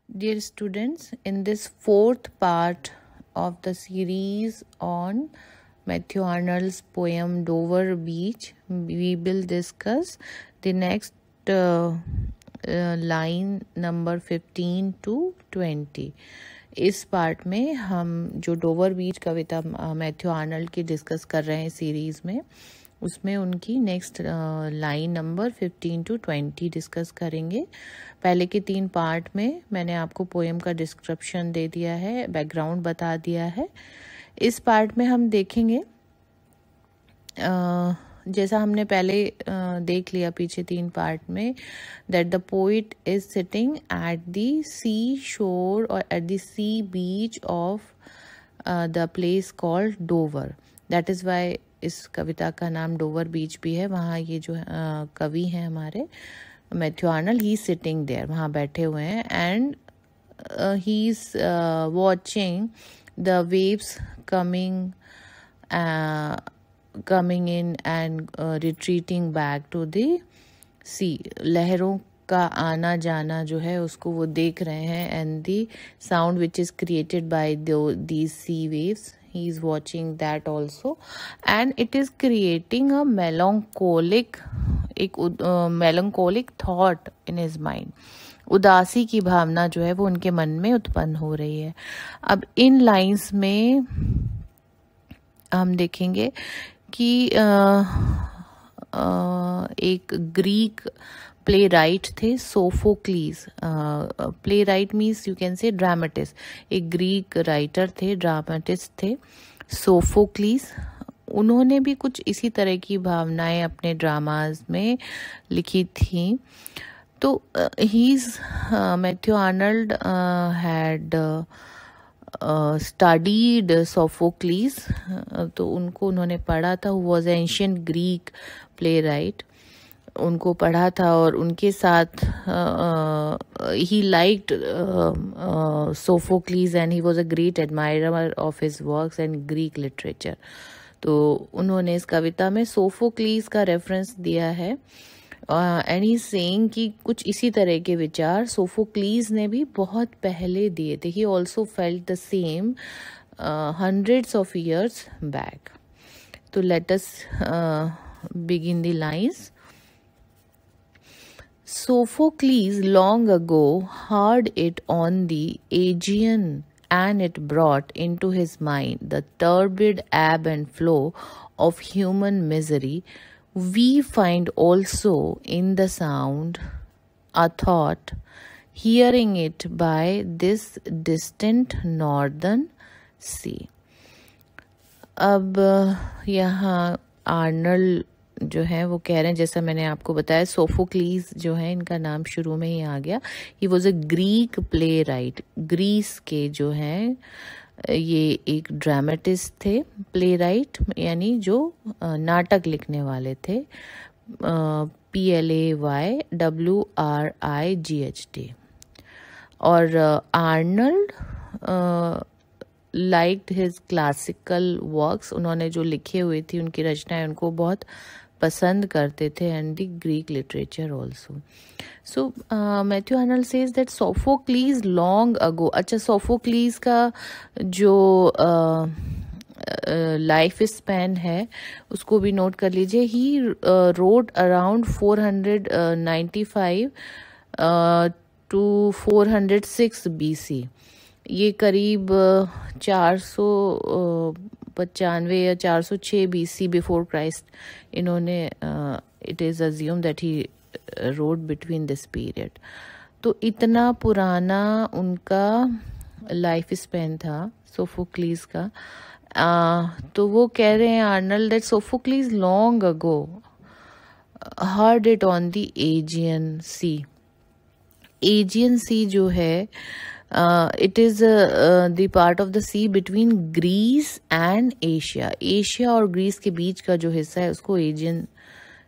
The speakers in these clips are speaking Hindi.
Dear students, in this fourth part of the series on Matthew Arnold's poem Dover Beach, we will discuss the next line number 15 to 20. इस पार्ट में हम जो डोवर बीच कविता मैथ्यू आर्नल्ड की डिस्कस कर रहे हैं सीरीज में, उसमें उनकी next line number 15 to 20 discuss करेंगे। पहले के 3 पार्ट में मैंने आपको पोएम का डिस्क्रिप्शन दे दिया है, बैकग्राउंड बता दिया है। इस पार्ट में हम देखेंगे जैसा हमने पहले देख लिया पीछे 3 पार्ट में, that the poet is sitting at the sea shore और at the sea beach of the place called Dover. That is why इस कविता का नाम डोवर बीच भी है। वहाँ ये जो कवि हैं हमारे Matthew Arnold, he sitting there, वहाँ बैठे हुए हैं, and he is watching the waves coming in and retreating back to the sea. लहरों का आना जाना जो है उसको वो देख रहे हैं, and the sound which is created by these sea waves, he is watching that also, and it is creating a melancholic thought in his mind. उदासी की भावना जो है वो उनके मन में उत्पन्न हो रही है। अब इन लाइंस में हम देखेंगे कि एक ग्रीक प्ले राइट थे, Sophocles. Playwright means you can say dramatist. एक ग्रीक राइटर थे, ड्रामेटिस्ट थे, सोफोक्लीज। उन्होंने भी कुछ इसी तरह की भावनाएं अपने ड्रामाज में लिखी थी। तो Matthew Arnold had studied Sophocles, तो उन्होंने पढ़ा था। Who was ancient Greek playwright, उनको पढ़ा था और उनके साथ ही liked Sophocles and he was a great admirer of his works and Greek literature. तो उन्होंने इस कविता में सोफोक्लीज का रेफरेंस दिया है, एंड ही सेइंग कि कुछ इसी तरह के विचार सोफोक्लीज ने भी बहुत पहले दिए थे। He also felt the same hundreds of years back. तो let us begin the lines. Sophocles long ago heard it on the Aegean, and it brought into his mind the turbid ebb and flow of human misery. We find also in the sound a thought, hearing it by this distant northern sea. अब यहाँ आर्नल्ड जो है वो कह रहे हैं, जैसा मैंने आपको बताया, सोफोक्लीज जो है इनका नाम शुरू में ही आ गया। He was a Greek playwright. Greece के जो हैं ये एक ड्रामेटिस्ट थे, प्ले राइट यानी जो नाटक लिखने वाले थे, PLAYWRIGHT। और Arnold liked his classical works, उन्होंने जो लिखे हुए थी उनकी रचनाएं उनको बहुत पसंद करते थे, and the Greek literature also. So Matthew Arnold says that Sophocles long ago. अच्छा, सोफोक्लीज का जो लाइफ स्पैन है उसको भी नोट कर लीजिए। He wrote around 495 to 406 BC। ये करीब 495 या 406 BC बिफोर क्राइस्ट इन्होंने it is assume that he wrote between this period. तो इतना पुराना उनका लाइफ स्पैन था सोफोक्लीज का। तो वो कह रहे हैं Arnold that Sophocles long ago heard it on the Aegean Sea. Aegean Sea जो है it is the part of the sea between Greece and Asia. Asia और ग्रीस के बीच का जो हिस्सा है उसको एजियन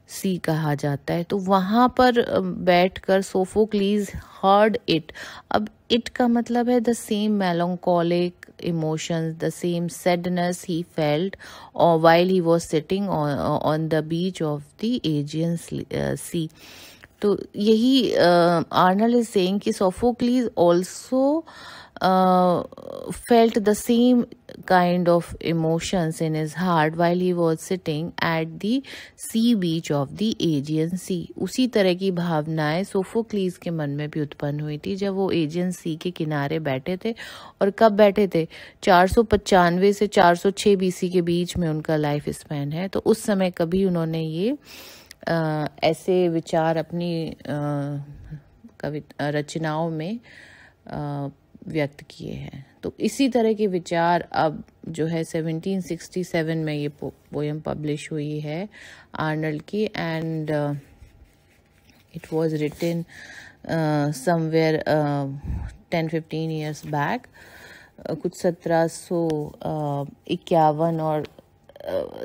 सी कहा जाता है। तो वहाँ पर बैठकर सोफोक्लीज हर्ड इट। अब इट का मतलब है the same melancholic emotions, the same sadness he felt while he was sitting on the beach of the Aegean Sea. तो यही आर्नल्ड इज सेइंग कि सोफोक्लीज also felt the same kind of emotions in his heart while he was sitting at the sea beach of the Aegean Sea. उसी तरह की भावनाएं सोफोक्लीज के मन में भी उत्पन्न हुई थी जब वो एजियन सी के किनारे बैठे थे। और कब बैठे थे? 495 से 406 बीसी के बीच में उनका लाइफ स्पैन है। तो उस समय कभी उन्होंने ये ऐसे विचार अपनी रचनाओं में व्यक्त किए हैं। तो इसी तरह के विचार अब जो है 1767 में ये पोयम पब्लिश हुई है आर्नल्ड की, and it was written somewhere 10-15 years back, कुछ 1751 और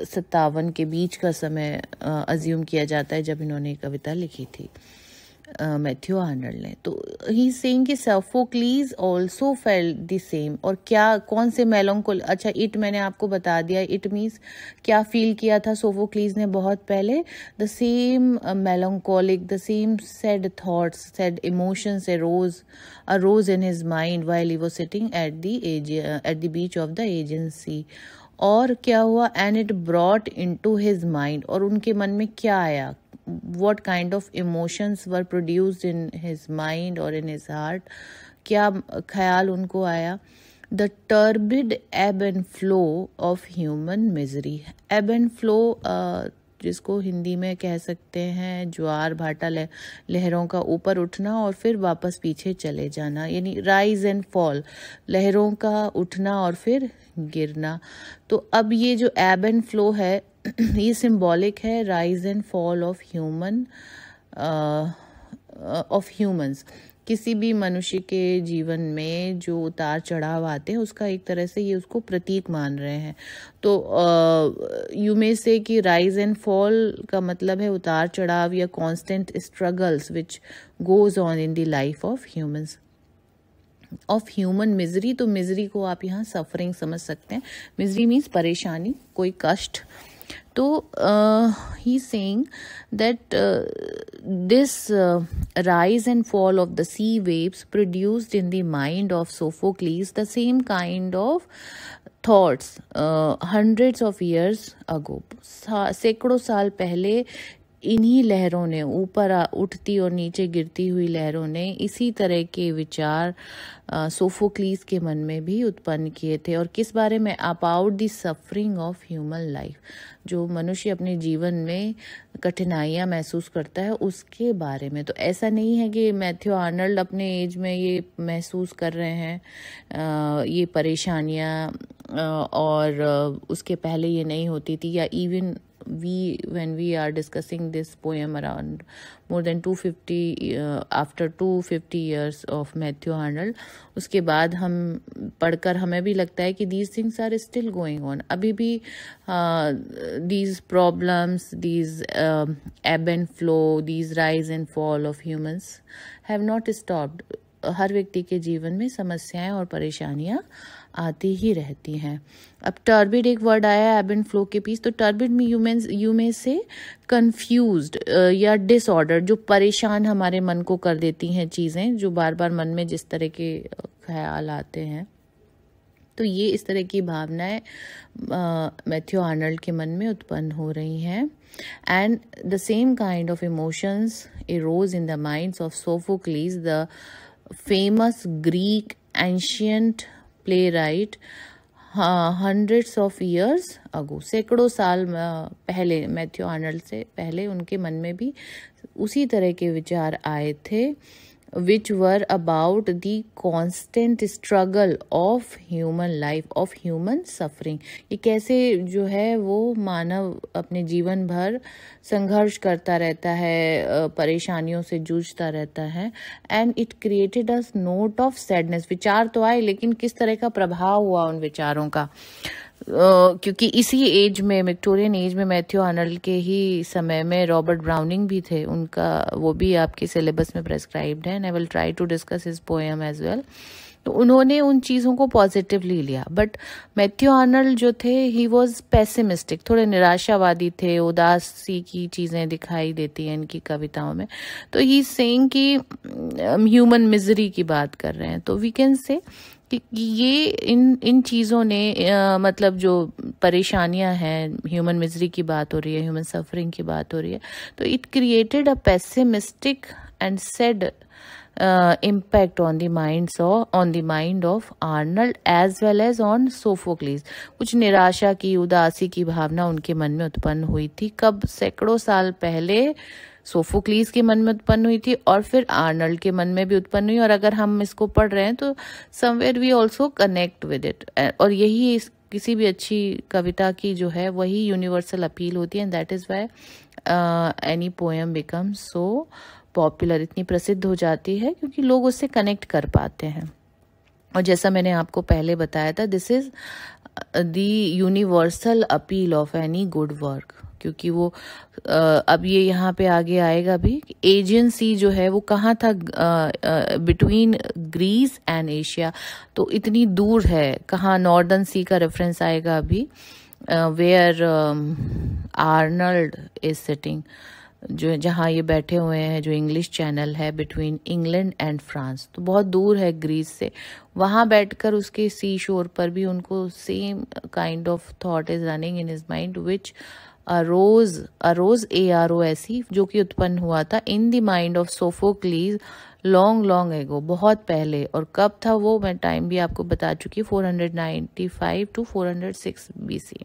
57 के बीच का समय अज्यूम किया जाता है जब इन्होंने कविता लिखी थी मैथ्यू आर्नल्ड ने। तो ही सेइंग कि सोफोक्लीज ऑल्सो फेल्ट द सेम। और क्या, कौन से मेलंकोल, अच्छा इट मैंने आपको बता दिया, इट मीन्स क्या फील किया था सोफोक्लीज ने बहुत पहले? The same melancholic, the same sad thoughts, sad emotions arose in his mind while he was sitting at the beach of the Aegean Sea. और क्या हुआ? And it brought into his mind, और उनके मन में क्या आया? What kind of emotions were produced in his mind or in his heart? क्या ख्याल उनको आया? The turbid ebb and flow of human misery. Ebb and flow जिसको हिंदी में कह सकते हैं ज्वार भाटा लहरों का ऊपर उठना और फिर वापस पीछे चले जाना, यानी राइज एंड फॉल, लहरों का उठना और फिर गिरना। तो अब ये जो एब एंड फ्लो है ये सिंबॉलिक है rise and fall of humans. किसी भी मनुष्य के जीवन में जो उतार चढ़ाव आते हैं उसका एक तरह से ये उसको प्रतीक मान रहे हैं। तो यू में से कि राइज एंड फॉल का मतलब है उतार चढ़ाव या constant struggles which goes on in the life of humans. Of human misery, तो मिजरी को आप यहाँ सफरिंग समझ सकते हैं। मिजरी मीन्स परेशानी, कोई कष्ट। तो he saying that this rise and fall of the sea waves produced in the mind of Sophocles the same kind of thoughts hundreds of years ago. सैकड़ों साल पहले इन्हीं लहरों ने, ऊपर उठती और नीचे गिरती हुई लहरों ने इसी तरह के विचार सोफोक्लीस के मन में भी उत्पन्न किए थे। और किस बारे में? About the suffering of human life, जो मनुष्य अपने जीवन में कठिनाइयां महसूस करता है उसके बारे में। तो ऐसा नहीं है कि मैथ्यू आर्नल्ड अपने एज में ये महसूस कर रहे हैं ये परेशानियां और उसके पहले ये नहीं होती थी, या even when we are discussing this poem around more than 250 after 250 years of Matthew Arnold, उसके बाद हम पढ़कर हमें भी लगता है कि these things are still going on। अभी भी these problems, these ebb and flow, these rise and fall of humans have not stopped। हर व्यक्ति के जीवन में समस्याएं और परेशानियां आती ही रहती हैं। अब टर्बिड एक वर्ड आया एब एंड फ्लो के पीस। तो टर्बिड में यू में से कंफ्यूज्ड या डिसऑर्डर, जो परेशान हमारे मन को कर देती हैं चीज़ें, जो बार बार मन में जिस तरह के ख्याल आते हैं। तो ये इस तरह की भावनाएं मैथ्यू आर्नल्ड के मन में उत्पन्न हो रही हैं। And the same kind of emotions arose in the minds of Sophocles, the famous Greek ancient playwright hundreds of years ago। सैकड़ों साल पहले, मैथ्यू आर्नल्ड से पहले उनके मन में भी उसी तरह के विचार आए थे, which were about the constant struggle of human life, of human suffering। ये कैसे जो है वो मानव अपने जीवन भर संघर्ष करता रहता है, परेशानियों से जूझता रहता है। And it created a note of sadness. विचार तो आए, लेकिन किस तरह का प्रभाव हुआ उन विचारों का, क्योंकि इसी एज में, विक्टोरियन एज में, मैथ्यू आर्नल्ड के ही समय में रॉबर्ट ब्राउनिंग भी थे। उनका वो भी आपके सिलेबस में प्रेस्क्राइब्ड है, and I will try to discuss his poem as well. तो उन्होंने उन चीज़ों को पॉजिटिवली लिया। बट मैथ्यू आर्नल्ड जो थे, ही वॉज पेसिमिस्टिक, थोड़े निराशावादी थे, उदासी की चीज़ें दिखाई देती हैं इनकी कविताओं में। तो ही सेइंग कि ह्यूमन मिजरी की बात कर रहे हैं। तो वी कैन से कि ये इन चीज़ों ने मतलब जो परेशानियां हैं, ह्यूमन मिजरी की बात हो रही है, ह्यूमन सफरिंग की बात हो रही है, तो it created a pessimistic and said impact on the mind of Arnold as well as on Sophocles। कुछ निराशा की, उदासी की भावना उनके मन में उत्पन्न हुई थी। कब? सैकड़ों साल पहले सोफोक्लीस के मन में उत्पन्न हुई थी और फिर आर्नल्ड के मन में भी उत्पन्न हुई। और अगर हम इसको पढ़ रहे हैं तो somewhere we also connect with it. और यही किसी भी अच्छी कविता की जो है वही यूनिवर्सल अपील होती है। And that is why any poem become so popular, इतनी प्रसिद्ध हो जाती है क्योंकि लोग उससे कनेक्ट कर पाते हैं। और जैसा मैंने आपको पहले बताया था, this is the universal appeal of any good work. क्योंकि वो अब ये यहाँ पे आगे आएगा भी, एजियन सी जो है वो कहाँ था? Between Greece and Asia. तो इतनी दूर है, कहाँ? नॉर्दर्न सी का रेफरेंस आएगा अभी, वेयर आर्नल्ड इज सिटिंग, जो जहाँ ये बैठे हुए हैं, जो इंग्लिश चैनल है बिटवीन इंग्लैंड एंड फ्रांस, तो बहुत दूर है ग्रीस से। वहाँ बैठकर उसके सी शोर पर भी उनको same kind of thought is running in his mind, which arose AROS, जो कि उत्पन्न हुआ था in the mind of Sophocles long ago, बहुत पहले। और कब था वो? मैं टाइम भी आपको बता चुकी हूँ, 495 to 406 BC।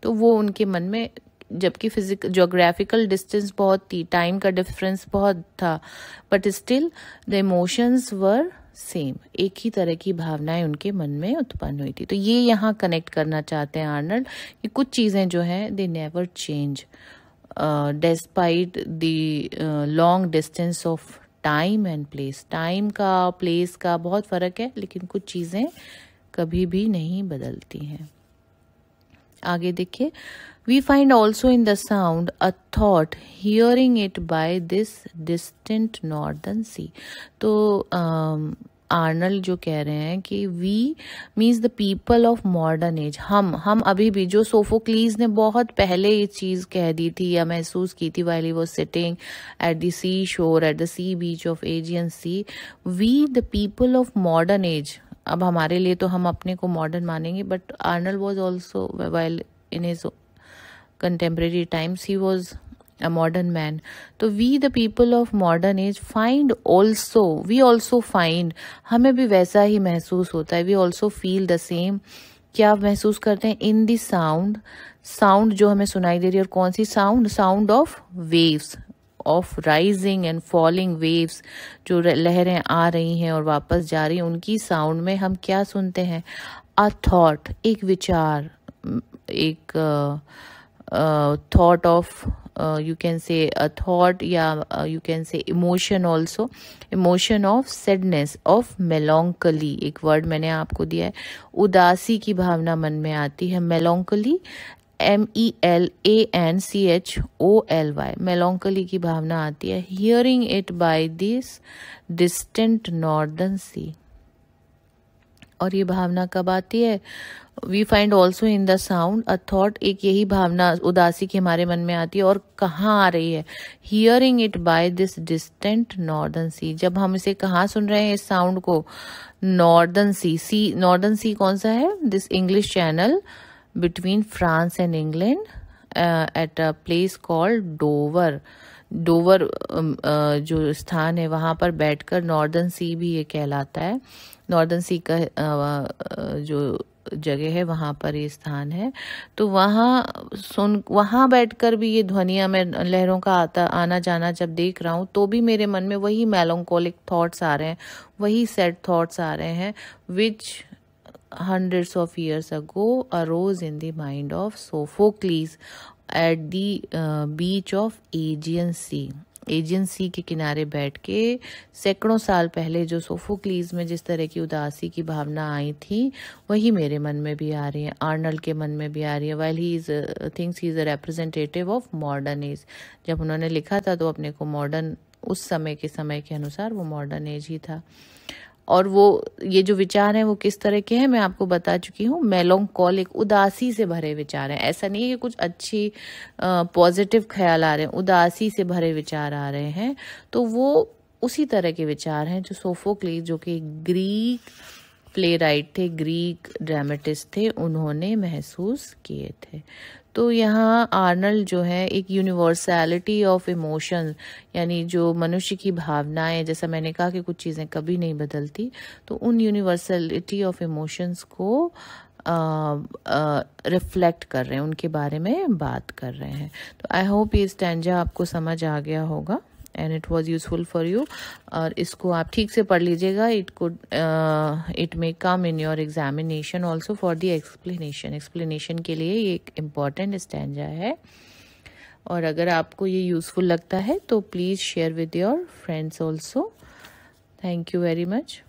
तो वो उनके मन में, जबकि ज्योग्राफिकल डिस्टेंस बहुत थी, टाइम का डिफरेंस बहुत था, but still the emotions were same, एक ही तरह की भावनाएं उनके मन में उत्पन्न हुई थी। तो ये यहाँ कनेक्ट करना चाहते हैं आर्नल्ड कि कुछ चीज़ें जो हैं they never change despite the long distance of time and place. Time का, प्लेस का बहुत फ़र्क है, लेकिन कुछ चीज़ें कभी भी नहीं बदलती हैं। आगे देखिए, we find also in the sound a thought, hearing it by this distant northern sea। तो आर्नल्ड जो कह रहे हैं कि we means the people of modern age, हम अभी भी, जो सोफोक्लीज ने बहुत पहले ये चीज़ कह दी थी या महसूस की थी while he was sitting at the sea shore at the sea beach of Aegean Sea, we the people of modern age। अब हमारे लिए तो हम अपने को मॉडर्न मानेंगे, but Arnold was also while in his contemporary times he was a modern man। तो we the people of modern age we also find, हमें भी वैसा ही महसूस होता है, we also feel the same। क्या महसूस करते हैं? in the sound जो हमें सुनाई दे रही है। और कौन सी sound of waves, of rising and falling waves, जो लहरें आ रही हैं और वापस जा रही हैं, उनकी साउंड में हम क्या सुनते हैं? अ थॉट, एक विचार, एक thought of you can say a thought, या you can say emotion also, emotion of sadness, of melancholy। एक वर्ड मैंने आपको दिया है, उदासी की भावना मन में आती है, melancholy, MELANCHOLY, melancholy की भावना आती है, hearing it by this distant northern sea। और ये भावना कब आती है? We find also in the sound a thought, एक यही भावना उदासी की हमारे मन में आती है। और कहाँ आ रही है? Hearing it by this distant northern sea. जब हम इसे कहाँ सुन रहे हैं इस साउंड को? नॉर्दर्न सी। नॉर्दर्न सी कौन सा है? This English channel between France and England at a place called Dover. जो स्थान है वहाँ पर बैठकर नॉर्दर्न सी भी ये कहलाता है। नॉर्दर्न सी का जो जगह है वहाँ पर ये स्थान है। तो वहाँ बैठकर भी ये ध्वनियाँ, मैं लहरों का आना जाना जब देख रहा हूँ तो भी मेरे मन में वही मेलंकोलिक थॉट्स आ रहे हैं, वही सैड थॉट्स आ रहे हैं, विच hundreds of years ago arose in the mind of Sophocles at the beach of Aegean Sea। Aegean Sea के किनारे बैठ के सैकड़ों साल पहले जो सोफोक्लीज में जिस तरह की उदासी की भावना आई थी, वही मेरे मन में भी आ रही है, आर्नल्ड के मन में भी आ रही है। While he is thinks he is a representative of modern as. जब उन्होंने लिखा था तो अपने को मॉडर्न, उस समय के अनुसार वो मॉडर्न एज ही था। और वो ये जो विचार हैं वो किस तरह के हैं मैं आपको बता चुकी हूँ। मेलोंकोलिक, उदासी से भरे विचार हैं। ऐसा नहीं है कि कुछ अच्छी पॉजिटिव ख्याल आ रहे हैं, उदासी से भरे विचार आ रहे हैं। तो वो उसी तरह के विचार हैं जो सोफोक्लिस, जो कि ग्रीक प्ले राइट थे, ग्रीक ड्रामेटिस्ट थे, उन्होंने महसूस किए थे। तो यहाँ आर्नल्ड जो है एक यूनिवर्सैलिटी ऑफ इमोशन, यानी जो मनुष्य की भावनाएं, जैसा मैंने कहा कि कुछ चीज़ें कभी नहीं बदलती, तो उन यूनिवर्सैलिटी ऑफ इमोशंस को रिफ्लेक्ट कर रहे हैं, उनके बारे में बात कर रहे हैं। तो आई होप ये स्टैंजा आपको समझ आ गया होगा and it was useful for you. और इसको आप ठीक से पढ़ लीजिएगा। It may come in your examination also for the explanation के लिए ये एक इम्पॉर्टेंट स्टैंजा है। और अगर आपको ये यूजफुल लगता है तो please share with your friends also. Thank you very much.